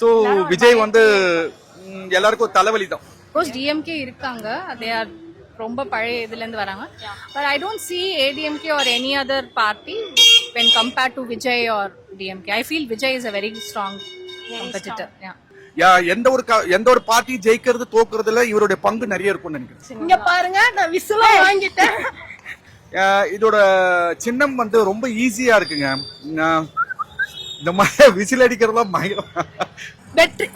So Vijay வந்து எல்லாருக்கும் தலைவலி தான். கோர்ஸ் டிஎம்கே இருக்காங்க, தே ஆர் ரொம்ப பழைய இதுல இருந்து வராங்க. But I don't see ADMK or any other party when compared to Vijay or DMK. I feel Vijay is a very strong competitor. எந்த ஒரு பார்ட்டி ஜெயிக்கிறது தோக்குறதுல இவருடைய பங்கு நிறைய இருக்கும்னு நினைக்கிறேன். இங்க பாருங்க, நான் விசிலும் வாங்கிட்டேன். இதோட சின்னம் வந்து ரொம்ப ஈஸியா இருக்குங்க. இந்த மாதிரி விசில் அடிக்கிறதெல்லாம் வெற்றி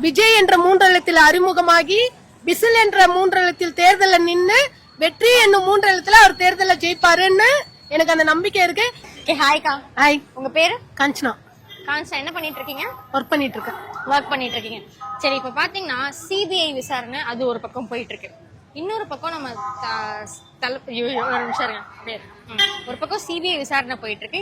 விஜய் என்ற 3 எழுத்தில் அறிமுகமாகி விசில் என்ற 3 எழுத்தில் தேர்தல நின்னு வெற்றி என்னும் 3 எழுத்துல அவர் தேர்தல ஜெயிப்பாருன்னு எனக்கு அந்த நம்பிக்கை இருக்கு. ஹாய்க்கா. ஹாய், உங்க பேரு? காஞ்சனா. காஞ்சனா, என்ன பண்ணிட்டு இருக்கீங்க? ஒர்க் பண்ணிட்டு இருக்கேன். ஒர்க் பண்ணிட்டு இருக்கீங்க. சரி, இப்ப பாத்தீங்கன்னா சிபிஐ விசாரணை அது ஒரு பக்கம் போயிட்டு இருக்கு. இன்னொரு பக்கம் நம்ம ஒரு நிமிஷம் இருங்க. ஒரு பக்கம் சிபிஐ விசாரணை போயிட்டு இருக்கு.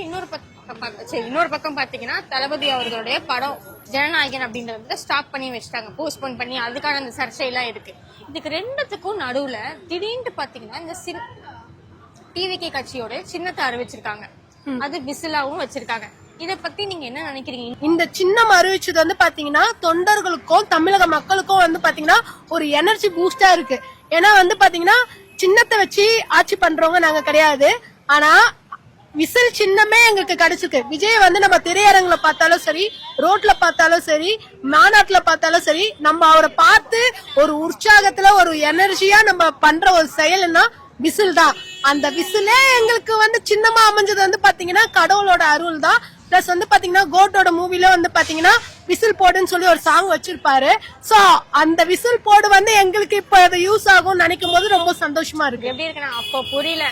இன்னொரு பக்கம் பாத்தீங்கன்னா தளபதி அவர்களுடைய படம் ஜனநாயகன் அப்படின்றத ஸ்டாப் பண்ணி வச்சுட்டாங்க, போஸ்ட்போன் பண்ணி. அதுக்கான அந்த சர்ச்சையெல்லாம் இருக்கு. இதுக்கு ரெண்டுத்துக்கும் நடுவுல திடீர்னு பாத்தீங்கன்னா இந்த டிவிகே கட்சியோட சின்னத்தை அறிவிச்சிருக்காங்க, அது விசிலாவும் வச்சிருக்காங்க. இத பத்தி நீங்க என்ன நினைக்கிறீங்க? இந்த சின்னம் அறிவிச்சது வந்து பாத்தீங்கன்னா தொண்டர்களுக்கும் தமிழக மக்களுக்கும் வந்து பாத்தீங்கன்னா ஒரு எனர்ஜி பூஸ்டா இருக்கு. ஏன்னா வந்து பாத்தீங்கன்னா சின்னத்தை வச்சு ஆட்சி பண்றவங்க நாங்க கிடையாது. ஆனா விசில் சின்னமே எங்களுக்கு கிடைச்சிருக்கு. விஜய் வந்து நம்ம திரையரங்குல பார்த்தாலும் சரி, ரோட்ல பார்த்தாலும் சரி, மாநாட்டுல பார்த்தாலும் சரி, நம்ம அவரை பார்த்து ஒரு உற்சாகத்துல ஒரு எனர்ஜியா நம்ம பண்ற ஒரு செயல்னா விசில் தான். அந்த விசிலே எங்களுக்கு வந்து சின்னமா அமைஞ்சது வந்து பாத்தீங்கன்னா கடவுளோட அருள் தான். பிளஸ் வந்து பாத்தீங்கன்னா கோட்டோட மூவில வந்து பாத்தீங்கன்னா விசில் போடுன்னு சொல்லி ஒரு சாங் வச்சிருப்பாரு. சோ அந்த விசில் போடு வந்து எங்களுக்கு இப்ப அது யூஸ் ஆகும் நினைக்கும் போது ரொம்ப சந்தோஷமா இருக்கு. எப்படி இருக்குன்னா அப்ப புரியல,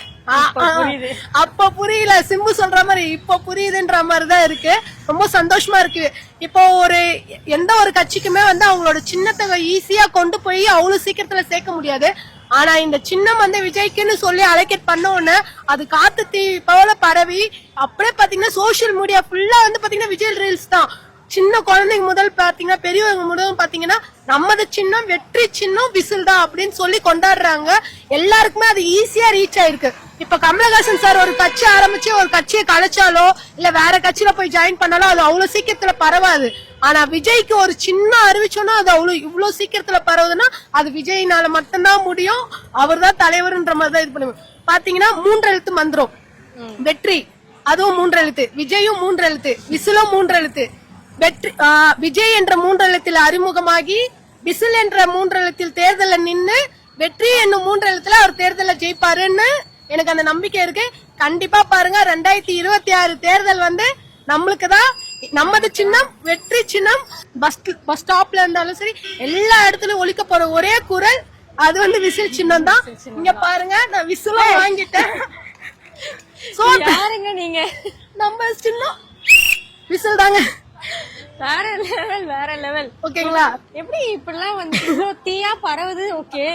அப்ப புரியல, சிம்பு சொல்ற மாதிரி இப்ப புரியுதுன்ற மாதிரிதான் இருக்கு. ரொம்ப சந்தோஷமா இருக்கு. இப்போ எந்த ஒரு கட்சிக்குமே வந்து அவங்களோட சின்னத்தை ஈஸியா கொண்டு போய் அவ்வளவு சீக்கிரத்துல சேர்க்க முடியாது. ஆனா இந்த சின்னம் வந்து விஜய்க்குன்னு சொல்லி அலோகேட் பண்ண உடனே அது காத்து தீ போல பரவி அப்படியே பாத்தீங்கன்னா சோசியல் மீடியா ஃபுல்லா வந்து பாத்தீங்கன்னா விஜய் ரீல்ஸ் தான். சின்ன குழந்தைங்க முதல் பாத்தீங்கன்னா பெரியவங்க முதல் பாத்தீங்கன்னா நமது சின்னம் வெற்றி சின்னம் விசில் தான் அப்படின்னு சொல்லி கொண்டாடுறாங்க. எல்லாருக்குமே அது ஈஸியா ரீச் ஆயிருக்கு. இப்ப கமலஹாசன் சார் ஒரு கட்சி ஆரம்பிச்சு ஒரு கட்சியை கலைச்சாலோ இல்ல வேற கட்சியில போய் ஜாயின் பண்ணாலோ அது அவ்வளவு சீக்கிரத்துல பரவாது. ஆனா விஜய்க்கு ஒரு சின்ன அறிவிச்சோன்னா அது இவ்வளவு சீக்கிரத்துல பரவுதுன்னா அது விஜய்னால மட்டும்தான் முடியும். அவர் தான் தலைவர்ன்ற மாதிரி தான் இது பண்ணுவோம். பாத்தீங்கன்னா 3 எழுத்து மந்திரம் வெற்றி, அதுவும் 3 எழுத்து. விஜயும் 3 எழுத்து, விசிலும் 3 எழுத்து. வெற்றி விஜய் என்ற 3 எழுத்தில் அறிமுகமாகி விசில் என்ற 3 எழுத்தில் தேர்தல நின்னு வெற்றி என்னும் 3 எழுத்துல அவர் தேர்தல ஜெயிப்பாருன்னு எனக்கு அந்த நம்பிக்கை இருக்கு. கண்டிப்பா பாருங்க 2026 தேர்தல் வந்து நம்மளுக்கு தான். நமது சின்னம் வெற்றி சின்னம். பஸ் ஸ்டாப்ல இருந்தாலும் சரி எல்லா இடத்துலயும் ஒலிக்க போற ஒரே குரல் அது வந்து விசில் சின்னம் தான். இங்க பாருங்க, நான் விசிலும் வாங்கிட்டேன். பாருங்க, நீங்க நம்ம சின்னம் விசில் தாங்க. வேற லெவல், வேற லெவல். ஓகேங்களா? எப்படி இப்படிலாம் வந்து தீயா பரவுது? ஓகே,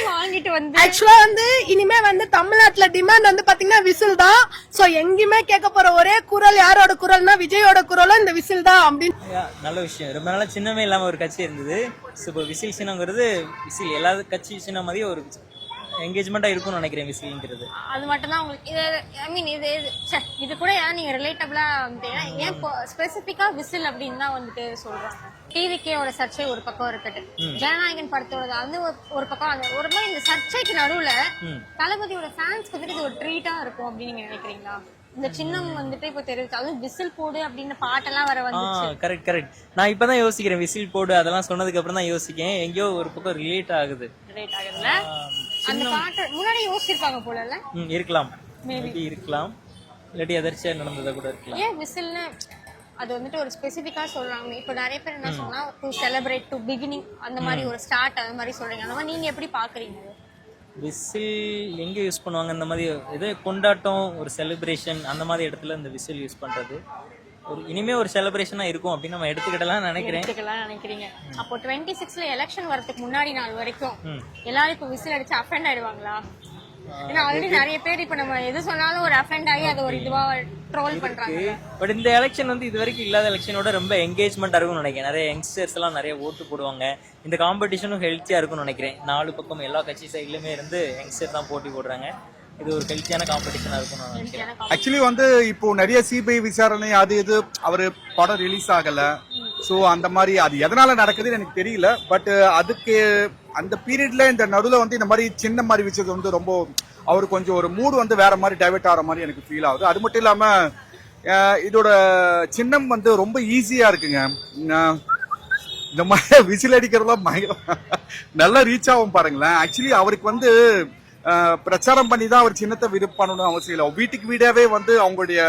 வாங்கிட்டு வந்து ஆக்சுவலா வந்து இனிமே வந்து தமிழ்நாட்டுல டிமாண்ட் வந்து பாத்தீங்கன்னா விசில் தான். சோ எங்கேயுமே கேட்க போற ஒரே குரல் யாரோட குரல்னா விஜயோட குரலும் இந்த விசில் தான் அப்படின்னு. நல்ல விஷயம். ரொம்ப நாளா சின்னமே இல்லாம ஒரு கட்சி இருந்தது. இப்போ விசில் சின்னங்கிறது விசில் எல்லா கட்சி சின்ன மாதிரி ஒரு என்கேஜ்மெண்டா இருக்கும்னு நினைக்கிறேன் விசில்ங்கிறது. அது மட்டும் தான் உங்களுக்கு இது கூட நீங்க ரிலேட்டபிளா வந்து ஏன் ஸ்பெசிபிக்கா விசில் அப்படின்னு தான் வந்துட்டு சொல்றாங்க. டிவிகேவோட சர்ச்சை ஒரு பக்கம் இருக்கட்டு, ஜனநாயகன் படத்தோட அது ஒரு பக்கம். அந்த ஒரு மாதிரி இந்த சர்ச்சைக்கு நடுவுல தளபதியோட ஃபேன்ஸ்க்கு வந்துட்டு இது ஒரு ட்ரீட்டா இருக்கும் அப்படின்னு நீங்க நினைக்கிறீங்களா? இந்த சின்னம் வந்துட்டு இப்ப தெரிவிச்சு அதுவும் விசில் போடு அப்படின்னு பாட்டெல்லாம் வர வந்து கரெக்ட். நான் இப்பதான் யோசிக்கிறேன், விசில் போடு அதெல்லாம் சொன்னதுக்கு அப்புறம் தான் யோசிக்கிறேன். எங்கேயோ ஒரு பக்கம் ரிலேட் ஆகுதுல. அந்த பாட்டு முன்னாடி யோசிச்சிருப்பாங்க போல. இருக்கலாம், இருக்கலாம். இல்லாட்டி எதர்ச்சியா நடந்ததா கூட இருக்கலாம். ஏன் விசில்னு அது வந்துட்டு ஒரு ஸ்பெசிபிக்கா சொல்றாங்க. இப்ப நிறைய பேர் என்ன சொன்னா டு செலிப்ரேட், டு பிகினிங், அந்த மாதிரி ஒரு ஸ்டார்ட், அந்த மாதிரி சொல்றீங்க. அந்த மாதிரி நீங்க எப்படி பாக்குறீங்க? விசில் எங்க யூஸ் பண்ணுவாங்க? இந்த மாதிரி ஏதோ கொண்டாட்டம், ஒரு செலிப்ரேஷன் அந்த மாதிரி இடத்துல இந்த விசில் யூஸ் பண்றது ஒரு இனிமே ஒரு செலிப்ரேஷனா இருக்கும் அப்படின்னு நம்ம எடுத்துக்கிடலாம் நினைக்கிறீங்க. அப்போ 26ல எலெக்ஷன் வரதுக்கு முன்னாடி நாள் வரைக்கும் எல்லாரும் இப்ப விசில் அடிச்சு அஃபெண்ட் ஆயிடுவாங்களா? ஏன்னா ஆல்ரெடி நிறைய பேர் இப்ப நம்ம எது சொன்னாலும் ஒரு அஃபெண்ட் ஆகி அது ஒரு இதுவா ட்ரோல் பண்றாங்க. பட் இந்த எலெக்ஷன் வந்து இது வரைக்கும் இல்லாத எலெக்ஷனோட ரொம்ப என்கேஜ்மெண்டா இருக்கும்னு நினைக்கிறேன். நிறைய யங்ஸ்டர்ஸ் எல்லாம் நிறைய ஓட்டு போடுவாங்க. இந்த காம்படிஷனும் ஹெல்த்தியா இருக்கும்னு நினைக்கிறேன். 4 பக்கம் எல்லா கட்சி சைட்லயுமே இருந்து யங்ஸ்டர் தான் போட்டி போடுறாங்க. இது ஒரு ஹெல்த்தியான காம்படிஷனா இருக்கும்னு நான் நினைக்கிறேன். ஆக்சுவலி வந்து இப்போ நிறைய சிபிஐ விசாரணை அது இது அவரு படம் ரிலீஸ் ஆகல. ஸோ அந்த மாதிரி அது எதனால நடக்குதுன்னு எனக்கு தெரியல. பட் அதுக்கு அந்த பீரியட்ல இந்த நடுவில் வந்து இந்த மாதிரி சின்ன மாதிரி விஷயத்து வந்து ரொம்ப அவர் கொஞ்சம் ஒரு மூடு வந்து வேற மாதிரி டைவர்ட் ஆகிற மாதிரி எனக்கு ஃபீல் ஆகுது. அது மட்டும் இல்லாம இதோட சின்னம் வந்து ரொம்ப ஈஸியா இருக்குங்க. இந்த மாதிரி விசில் அடிக்கிறதுலாம் நல்லா ரீச் ஆகும் பாருங்களேன். ஆக்சுவலி அவருக்கு வந்து பிரச்சாரம் பண்ணி தான் அவர் சின்னத்தை விருப்பம் பண்ணணும் அவசியம் இல்லை. வீட்டுக்கு வீடாவே வந்து அவங்களுடைய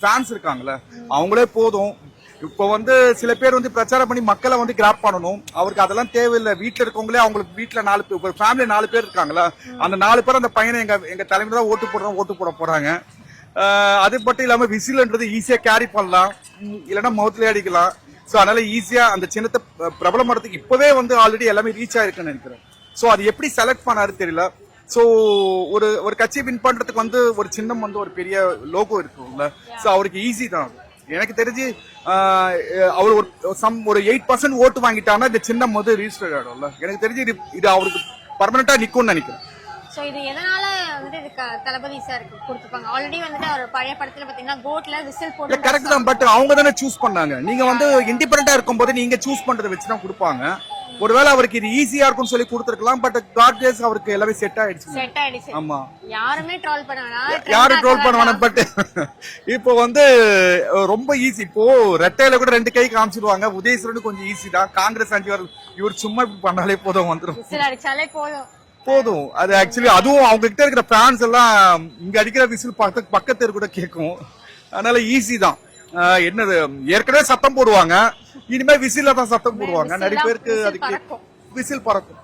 ஃபேன்ஸ் இருக்காங்களே அவங்களே போதும். இப்போ வந்து சில பேர் வந்து பிரச்சாரம் பண்ணி மக்களை வந்து கிராப் பண்ணணும், அவருக்கு அதெல்லாம் தேவையில்லை. வீட்டுல இருக்கவங்களே அவங்களுக்கு வீட்டுல 4 பேர் ஃபேமிலி 4 பேர் இருக்காங்களா, அந்த 4 பேர் அந்த பையனை எங்க தலைமையில தான் ஓட்டு போட போறாங்க. அது மட்டும் இல்லாம விசில்ன்றது ஈஸியா கேரி பண்ணலாம், இல்லைன்னா மவுத்லயே அடிக்கலாம். ஸோ அதனால ஈஸியா அந்த சின்னத்தை பிரபலம் படுறதுக்கு இப்பவே வந்து ஆல்ரெடி எல்லாமே ரீச் ஆயிருக்குன்னு நினைக்கிறேன். ஸோ அது எப்படி செலக்ட் பண்ணாரு தெரியல. ஸோ ஒரு கட்சியை வின் பண்றதுக்கு வந்து ஒரு சின்னம் வந்து ஒரு பெரிய லோகோ இருக்கும்ல, ஸோ அவருக்கு ஈஸி தான் அது. எனக்கு தெரிஞ்சு அவர் ஒரு 8% ஓட்டு வாங்கிட்டாங்கன்னா இந்த சின்னம் வந்து ரிஜிஸ்டர் ஆயிடும்ல. எனக்கு தெரிஞ்சு இது அவருக்கு பர்மனண்டா நிக்கும்னு நினைக்கிறேன். சோ இது எதனால வந்து இது தளபதி சார் கொடுத்துப்பாங்க? ஆல்ரெடி வந்துட்டு அவர் பழைய படத்துல பாத்தீங்கன்னா கோட்ல விசில் போட்டு கரெக்ட் தான். பட் அவங்க தானே சூஸ் பண்ணாங்க. நீங்க வந்து இண்டிபெண்டா இருக்கும்போது நீங்க சூஸ் பண்றதை வச்சுதான் கொடுப்பாங்க. ஒருவேளை அவருக்கு இது ஈஸியா இருக்கும்னு சொல்லி கொடுத்துருக்கலாம். பட் காட் கிரேஸ் அவருக்கு எல்லாமே செட் ஆயிடுச்சு. ஆமா, யாருமே ட்ரோல் யாரும் ட்ரோல் பண்ணுவாங்க. பட் இப்போ வந்து ரொம்ப ஈஸி. இப்போ ரெட்டையில கூட 2 கை காமிச்சிருவாங்க. உதயசூரன் கொஞ்சம் ஈஸி தான். காங்கிரஸ் 5 இவர் சும்மா பண்ணாலே போதும், வந்துடும் போதும். அது ஆக்சுவலி அதுவும் அவங்க கிட்ட இருக்கிற ஃபேன்ஸ் எல்லாம் இங்க அடிக்கிற விசில் பக்கத்து கூட கேட்கும். அதனால ஈஸி தான். என்னது ஏற்கனவே சத்தம் போடுவாங்க, இனிமே விசில தான் சத்தம் போடுவாங்க. நிறைய பேருக்கு அதுக்கு விசில் பறக்கும்.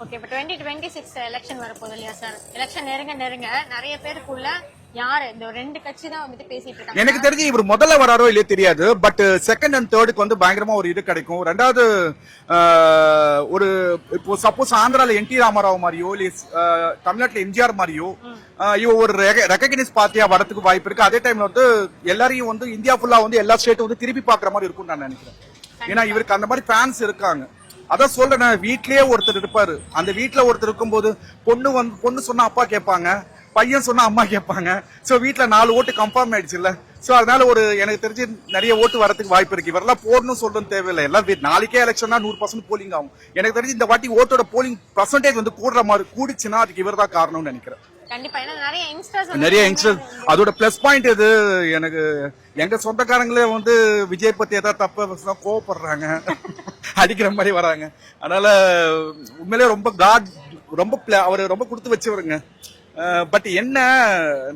ஓகே, இப்ப 2026 எலெக்ஷன் வரப்போகுது இல்லையா சார்? எலெக்ஷன் நெருங்க நிறைய பேருக்குள்ள யாரு இந்த 2 கட்சி தான் வந்துட்டு பேசிட்டு இருக்காங்க. எனக்கு தெரிஞ்சு இவர் முதல்ல வராரோ இல்லையோ தெரியாது. பட் செகண்ட் அண்ட் தேர்டுக்கு வந்து பயங்கரமா ஒரு இது கிடைக்கும். ரெண்டாவது ஒரு இப்போ சப்போஸ் ஆந்திரால NT ராமாராவ் மாதிரியோ இல்ல தமிழ்நாட்டுல MGR மாதிரியோ இவ ஒரு ரெகக்னைஸ் பார்ட்டியா வரதுக்கு வாய்ப்பு இருக்கு. அதே டைம்ல வந்து எல்லாரையும் வந்து இந்தியா ஃபுல்லா வந்து எல்லா ஸ்டேட்டும் வந்து திருப்பி பாக்குற மாதிரி இருக்கும்னு நான் நினைக்கிறேன். ஏன்னா இவருக்கு அந்த மாதிரி ஃபேன்ஸ் இருக்காங்க. அதான் சொல்றேன், வீட்லயே ஒருத்தர் இருப்பாரு. அந்த வீட்டுல ஒருத்தர் இருக்கும்போது பொண்ணு சொன்னா அப்பா கேட்பாங்க, பையன் சொன்னா அம்மா கேட்பாங்க. சோ வீட்டுல 4 ஓட்டு கன்ஃபார்ம் ஆயிடுச்சு இல்ல. சோ அதனால எனக்கு தெரிஞ்சு நிறைய ஓட்டு வரதுக்கு வாய்ப்பு இருக்கு. இவரெல்லாம் போடணும் சொல்றது தேவையில்லை. எல்லாம் நாளைக்கே எலெக்ஷன்னா 100% போலிங் ஆகும். எனக்கு தெரிஞ்சு இந்த வாட்டி ஓட்டோட போலிங் பர்சன்டேஜ் வந்து கூடுற மாதிரி கூடிச்சுன்னா அதுக்கு இவர் தான் காரணம்னு நினைக்கிறேன். நிறைய யங்ஸ்டர்ஸ் அதோட பிளஸ் பாயிண்ட் இது. எனக்கு எங்க சொந்தக்காரங்களே வந்து விஜய் பத்தி ஏதாவது தப்பா கோவப்படுறாங்க, அடிக்கிற மாதிரி வராங்க. அதனால உண்மையிலே ரொம்ப அவரு ரொம்ப கொடுத்து வச்சவருங்க. பட் என்ன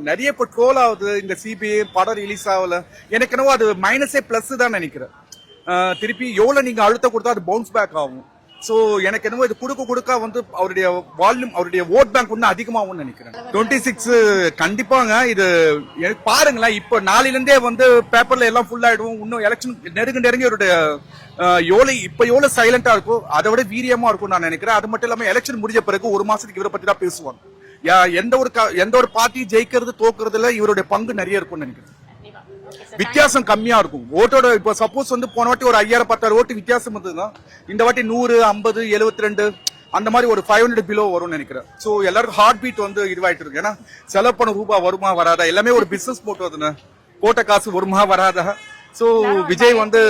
நிறைய இப்போ ட்ரோல் ஆகுது. இந்த CBI படம் ரிலீஸ் ஆகல, எனக்கு என்னவோ அது மைனஸே பிளஸ் தான் நினைக்கிறேன். திருப்பி எவ்வளவு நீங்க அழுத்த கொடுத்தா அது பவுன்ஸ் பேக் ஆகும். சோ எனக்கு என்னவோ இது கொடுக்க வந்து அவருடைய வால்யூம், அவருடைய ஓட் பேங்க் இன்னும் அதிகமாகும்னு நினைக்கிறேன். 26 கண்டிப்பாங்க. இது பாருங்களேன், இப்போ நாளையில இருந்தே வந்து பேப்பர்ல எல்லாம் ஃபுல் ஆயிடும். இன்னும் எலெக்ஷன் நெருங்கி அவருடைய எவ்வளவு சைலண்டா இருக்கும் அதை விட வீரியமா இருக்கும் நான் நினைக்கிறேன். அது மட்டும் இல்லாம எலெக்ஷன் முடிஞ்ச பிறகு 1 மாசத்துக்கு இவரை பத்தி தான் பேசுவாங்க. எந்த ஒரு பார்ட்டி ஜெயிக்கிறது தோக்குறதுல இவருடைய பங்கு நிறைய இருக்கும்னு நினைக்கிறேன். வித்தியாசம் கம்மியா இருக்கும் ஓட்டோட. இப்ப சப்போஸ் வந்து போன வாட்டி ஒரு 5000-10,000 ஓட்டு வித்தியாசம் இருந்ததுதான், இந்த வாட்டி 100, 50, 72 அந்த மாதிரி ஒரு 500 பிலோ வரும்னு நினைக்கிறேன். சோ எல்லாருக்கும் ஹார்ட் பீட் வந்து இதுவாயிட்டு இருக்கு. ஏன்னா செலவு பண்ண ரூபாய் வருமா வராதா, எல்லாமே ஒரு பிசினஸ் போட்டு வருதுன்னு, போட்ட காசு வருமா வராதா. சோ விஜய் வந்து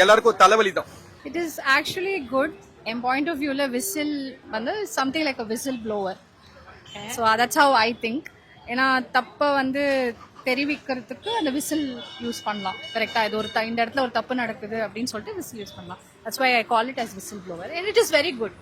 எல்லாருக்கும் தலைவலி தான். It is actually good. என் பாயிண்ட் ஆஃப் வியூல விசில் வந்து something like a whistle blower. So that's how I think. ஏன்னா தப்பை வந்து தெரிவிக்கிறதுக்கு அந்த விசில் யூஸ் பண்ணலாம். கரெக்டா, இது இந்த இடத்துல ஒரு தப்பு நடக்குது அப்படின்னு சொல்லிட்டு விசில் யூஸ் பண்ணலாம். That's why I call it as whistle blower. And it is very good.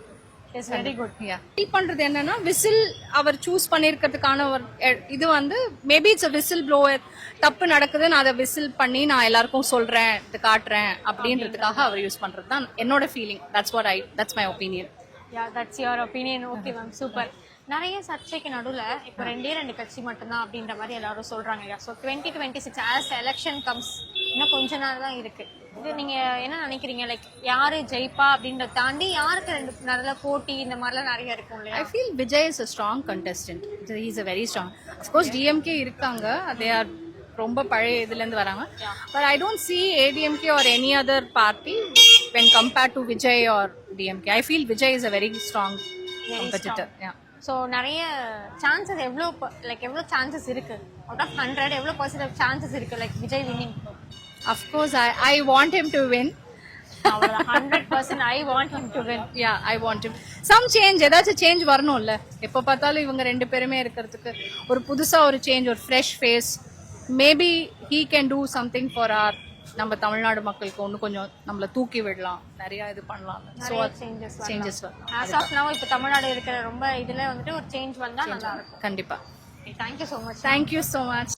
It's very good. Yeah, feel பண்றது என்னன்னா விசில் அவர் சூஸ் பண்ணிருக்கிறதுக்கான ஒரு இது வந்து maybe it's a whistle blower. தப்பு நடக்குது, நான் அதை விசில் பண்ணி நான் எல்லாருக்கும் சொல்றேன், இது காட்டுறேன் அப்படின்றதுக்காக அவர் யூஸ் பண்றது தான் என்னோட feeling. That's my opinion. Yeah, that's your opinion. Okay ma'am, super. நிறைய சர்ச்சைக்கு நடுவில் இப்போ 2 கட்சி மட்டும்தான் அப்படின்ற மாதிரி எல்லாரும் சொல்றாங்க. ஸோ 2026 ஆஸ் எலெக்ஷன் கம்ஸ் இன்னும் கொஞ்ச நாள் தான் இருக்கு. இது நீங்க என்ன நினைக்கிறீங்க? லைக் யாரு ஜெயிப்பா அப்படின்றத தாண்டி யாருக்கு 2 நல்ல போட்டி இந்த மாதிரிலாம் நிறைய இருக்கும் இல்லையா? I feel Vijay is a strong contestant. he is a very strong. of course DMK இருக்காங்க, they are ரொம்ப பழைய இதுல இருந்து வராங்க. but I don't see ADMK or any other party when compared to Vijay or DMK. I feel Vijay is a very strong competitor. Yeah. So நிறைய chances எவ்வளோ chances இருக்கு? Out of 100 எவ்வளோ % chances இருக்கு like Vijay winning? Of course I want him to win. 100% I want him to win. Yeah, I want him. Some change, ஏதாச்சும் change வரணும்ல. எப்ப பார்த்தாலும் இவங்க ரெண்டு பேருமே இருக்கிறதுக்கு ஒரு புதுசா ஒரு சேஞ்ச், ஒரு fresh face. Maybe he can do something for our நம்ம தமிழ்நாடு மக்களுக்கு ஒன்று கொஞ்சம் நம்மள தூக்கி விடலாம், நிறைய இது பண்ணலாம். ஸோ சேஞ்சஸ் வரலாம். As of now இப்போ தமிழ்நாடு இருக்கிற ரொம்ப இதுல வந்துட்டு ஒரு சேஞ்ச் வந்தா நல்லா இருக்கும். கண்டிப்பா. Thank you so much. Thank you so much.